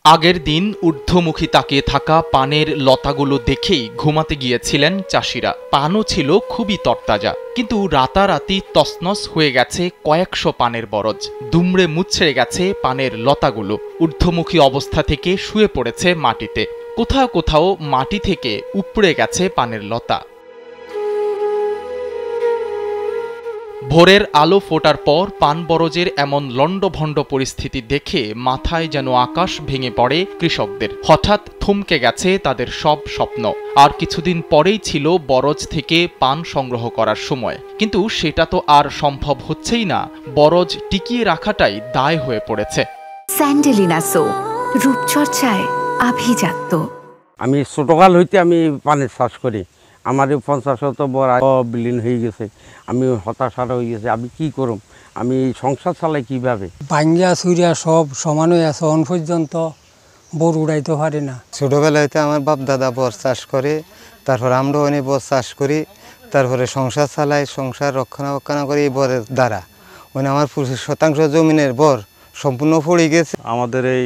আগের দিন ঊর্ধ্বমুখী তাকিয়ে থাকা পানের লতাগুলো দেখেই ঘুমাতে গিয়েছিলেন চাষিরা। পানও ছিল খুবই তরতাজা, কিন্তু রাতারাতি তছনছ হয়ে গেছে কয়েকশো পানের বরজ। দুমড়ে মুচড়ে গেছে পানের লতাগুলো। ঊর্ধ্বমুখী অবস্থা থেকে শুয়ে পড়েছে মাটিতে। কোথাও কোথাও মাটি থেকে উপড়ে গেছে পানের লতা। ভোরের আলো ফোটার পর পান বরজের এমন লণ্ডভণ্ড পরিস্থিতি দেখে মাথায় যেন আকাশ ভেঙে পড়ে কৃষকদের। হঠাৎ থমকে গেছে তাদের সব স্বপ্ন। আর কিছুদিন পরেই ছিল বরজ থেকে পান সংগ্রহ করার সময়, কিন্তু সেটা তো আর সম্ভব হচ্ছেই না। বরজ টিকিয়ে রাখাটাই দায় হয়ে পড়েছে। স্যান্ডেলিনা সো, রূপচর্চায় আভিজাত্য। আমি ছোটকাল হইতে আমি পানের চাষ করি। আমার 50 বড় বিলীন হয়ে গেছে। আমি হতাশা হয়ে গেছে, আমি কি করব, আমি সংসার চালাই কিভাবে। বাঙ্গিয়া সুরিয়া সব সমান হয়ে আছে, অন পর্যন্ত বড় উড়াইতে পারে না। ছোটবেলায় আমার বাপ দাদা বর চাষ করে, তারপর আমরা অনেক বর চাষ করি, তারপরে সংসার চালাই, সংসার রক্ষণাবেক্ষণ করি এই বরের দ্বারা। মানে আমার 25% জমিনের বর সম্পূর্ণ পড়ে গেছে। আমাদের এই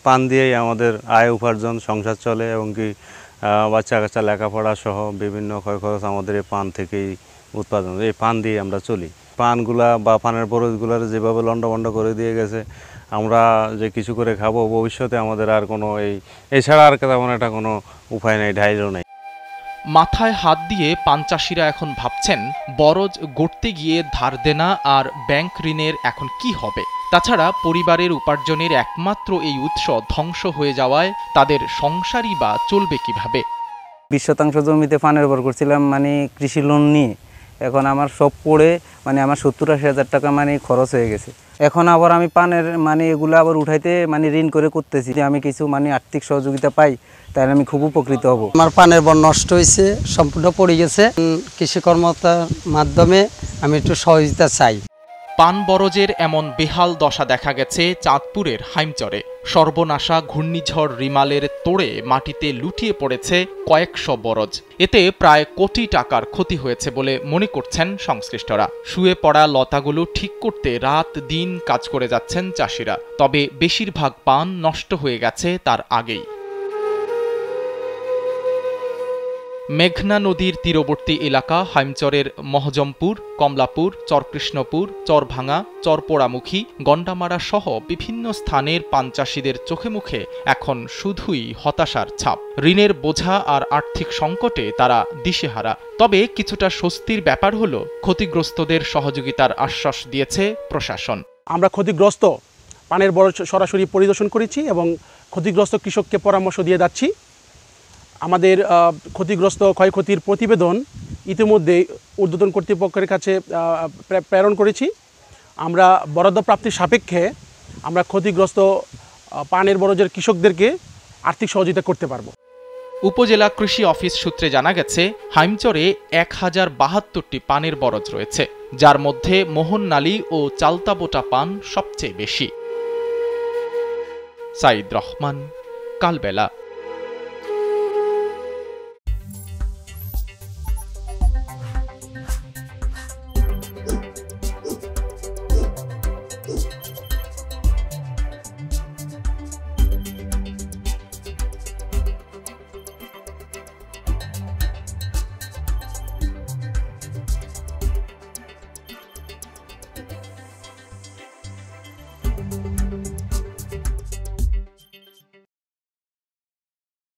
পান দিয়েই আমাদের আয় উপার্জন, সংসার চলে, এবং কি বাচ্চা কাচ্চা লেখাপড়া সহ বিভিন্ন ক্ষয় খরচ আমাদের এই পান থেকেই উৎপাদন। এই পান দিয়ে আমরা চলি। পানগুলা বা পানের বরজগুলার যেভাবে লণ্ডভণ্ড করে দিয়ে গেছে, আমরা যে কিছু করে খাবো ভবিষ্যতে আমাদের আর কোনো এছাড়া আর তেমন একটা কোনো উপায় নেই, ঢাইলও নেই। মাথায় হাত দিয়ে পান চাষিরা এখন ভাবছেন বরজ গড়তে গিয়ে ধার দেনা আর ব্যাংক ঋণের এখন কি হবে। তাছাড়া পরিবারের উপার্জনের একমাত্র এই উৎস ধ্বংস হয়ে যাওয়ায় তাদের সংসারই বা চলবে কিভাবে। 20% জমিতে পানের বর করছিলাম, মানে কৃষি লোন নিয়ে। এখন আমার সব পড়ে আমার 70-80 হাজার টাকা খরচ হয়ে গেছে। এখন আবার আমি পানের এগুলো আবার উঠাইতে ঋণ করে করতেছি। আমি কিছু আর্থিক সহযোগিতা পাই, তাহলে আমি খুব উপকৃত হব। আমার পানের বর নষ্ট হয়েছে, সম্পূর্ণ পড়ে গেছে। কৃষি কর্মকর্তার মাধ্যমে আমি একটু সহযোগিতা চাই। পান বরজের এমন বেহাল দশা দেখা গেছে চাঁদপুরের হাইমচরে। সর্বনাশা ঘূর্ণিঝড় রিমালের তোড়ে মাটিতে লুটিয়ে পড়েছে কয়েকশো বরজ। এতে প্রায় কোটি টাকার ক্ষতি হয়েছে বলে মনে করছেন সংশ্লিষ্টরা। শুয়ে পড়া লতাগুলো ঠিক করতে রাত দিন কাজ করে যাচ্ছেন চাষিরা। তবে বেশিরভাগ পান নষ্ট হয়ে গেছে তার আগেই। মেঘনা নদীর তীরবর্তী এলাকা হাইমচরের মহজমপুর, কমলাপুর, চরকৃষ্ণপুর, চরভাঙা, চরপোড়ামুখী, গন্ডামারা সহ বিভিন্ন স্থানের পান চাষিদের চোখে মুখে এখন শুধুই হতাশার ছাপ। ঋণের বোঝা আর আর্থিক সংকটে তারা দিশেহারা। তবে কিছুটা স্বস্তির ব্যাপার হলো ক্ষতিগ্রস্তদের সহযোগিতার আশ্বাস দিয়েছে প্রশাসন। আমরা ক্ষতিগ্রস্ত পানের বরজ সরাসরি পরিদর্শন করেছি এবং ক্ষতিগ্রস্ত কৃষককে পরামর্শ দিয়ে যাচ্ছি। আমাদের ক্ষতিগ্রস্ত ক্ষয়ক্ষতির প্রতিবেদন ইতিমধ্যে ঊর্ধ্বতন কর্তৃপক্ষের কাছে প্রেরণ করেছি। আমরা বরাদ্দ প্রাপ্তির সাপেক্ষে আমরা ক্ষতিগ্রস্ত পানের বরজের কৃষকদেরকে আর্থিক সহযোগিতা করতে পারব। উপজেলা কৃষি অফিস সূত্রে জানা গেছে, হাইমচরে 1072টি পানের বরজ রয়েছে, যার মধ্যে মোহননালী ও চালতাবোটা পান সবচেয়ে বেশি। সাইদ রহমান, কালবেলা।